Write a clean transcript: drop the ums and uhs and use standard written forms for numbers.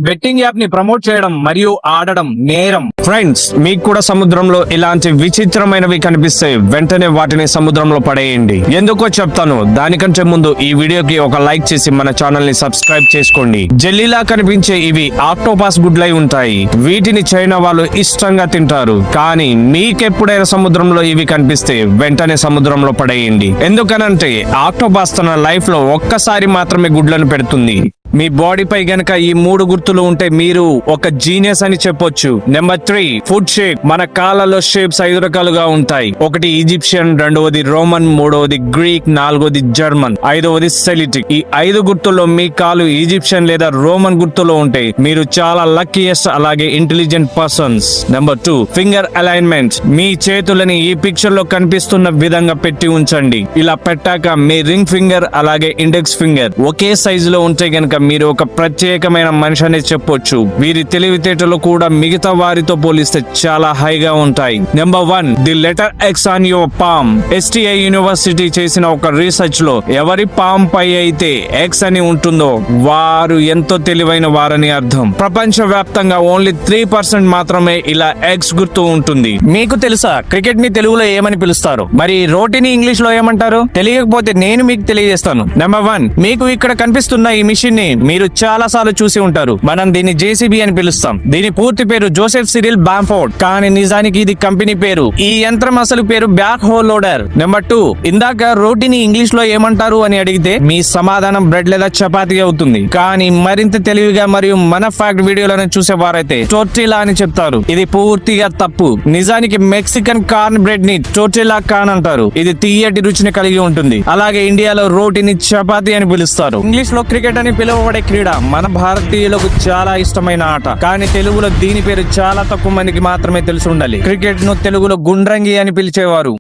Betting app ని promote చేయడం మరియు ఆడడం నేరం. ఫ్రెండ్స్, మీకు కూడా సముద్రంలో ఇలాంటి విచిత్రమైనవి కనిపిస్తే వెంటనే వాటిని సముద్రంలో పడేయండి. ఎందుకో చెప్తాను. దానికంటే ముందు ఈ వీడియోకి ఒక లైక్ చేసి మన ఛానల్ ని సబ్స్క్రైబ్ చేసుకోండి. జెల్లీలా కనిపించే ఇవి ఆక్టోపాస్ గుడ్లై ఉంటాయి. వీటిని చైనా వాళ్ళు ఇష్టంగా తింటారు. కానీ మీకెప్పుడైనా సముద్రంలో ఇవి కనిపిస్తే వెంటనే సముద్రంలో పడేయండి. ఎందుకనంటే ఆక్టోపాస్ తన లైఫ్ లో ఒక్కసారి మాత్రమే గుడ్లను పెడుతుంది. మీ బాడీపై గనక ఈ 3 గుర్తులు ఉంటే మీరు ఒక జీనియస్ అని చెప్పొచ్చు. Number 3, food shape. మన కాళ్ళలో షేప్స్ 5 రకాలుగా ఉంటాయి. ఒకటి ఈజిప్షియన్, రెండవది రోమన్, మూడవది గ్రీక్, నాలుగవది జర్మన్, ఐదవది సెలిటిక్. ఈ 5 గుర్తుల్లో మీ కాలు ఈజిప్షియన్ లేదా రోమన్ గుర్తులో ఉంటే మీరు చాలా లక్కీయెస్ట్ అలాగే intelligent persons. Number 2, finger alignment. మీ చేతులని ఈ పిక్చర్ లో కనిపిస్తున్న విధంగా పెట్టి ఉంచండి. ఇలా పెట్టాక మీ రింగ్ ఫింగర్ అలాగే ఇండెక్స్ ఫింగర్ ఒకే సైజు లో ఉంటే గనక మీరు ఒక ప్రత్యేకమైన మనిషి అని చెప్పొచ్చు. వీరి తెలివితేటలు కూడా మిగతా వారితో పోలిస్తే చాలా హైగా ఉంటాయి. Number 1, the letter X on your palm. STI university చేసిన ఒక రీసెర్చ్ లో ఎవరి పామ్ పై అయితే ఎక్స్ అని ఉంటుందో వారు ఎంతో తెలివైన వారని అర్థం. ప్రపంచ వ్యాప్తంగా ఓన్లీ 3% మాత్రమే ఇలా ఎక్స్ గుర్తు ఉంటుంది. మీకు తెలుసా క్రికెట్ ని తెలుగులో ఏమని పిలుస్తారు? మరి రోటీని ఇంగ్లీష్ లో ఏమంటారు? తెలియకపోతే నేను మీకు తెలియజేస్తాను. నెంబర్ 1, మీకు ఇక్కడ కనిపిస్తున్న ఈ మిషన్ ని మీరు చాలా సార్లు చూసి ఉంటారు. మనం దీన్ని JCB అని పిలుస్తాం. దీని పూర్తి పేరు జోసెఫ్ సిరిల్ బాంఫోర్డ్, కానీ నిజానికి ఇది కంపెనీ పేరు. ఈ యంత్రం అసలు పేరు బ్యాక్ హోల్ లోడర్. నెంబర్ 2, ఇందాక రోటీని ఇంగ్లీష్ లో ఏమంటారు అని అడిగితే మీ సమాధానం బ్రెడ్ లేదా చపాతీ అవుతుంది. కానీ మరింత తెలివిగా మరియు మన ఫ్యాక్ట్ వీడియోలను చూసేవారైతే టోర్టిలా అని చెప్తారు. ఇది పూర్తిగా తప్పు. నిజానికి మెక్సికన్ కార్న్ బ్రెడ్ ని టోర్టిలా కార్న్ అంటారు. ఇది తీయటి రుచిని కలిగి ఉంటుంది. అలాగే ఇండియాలో రోటీని చపాతీ అని పిలుస్తారు. ఇంగ్లీష్ లో క్రికెట్ అని పిలువబడే క్రీడ మన భారతీయులకు చాలా ఇష్టమైన ఆట. కానీ తెలుగులో దీని పేరు చాలా తక్కువ మందికి మాత్రమే తెలిసి ఉండాలి. క్రికెట్ ను తెలుగులో గుండ్రంగి అని పిలిచేవారు.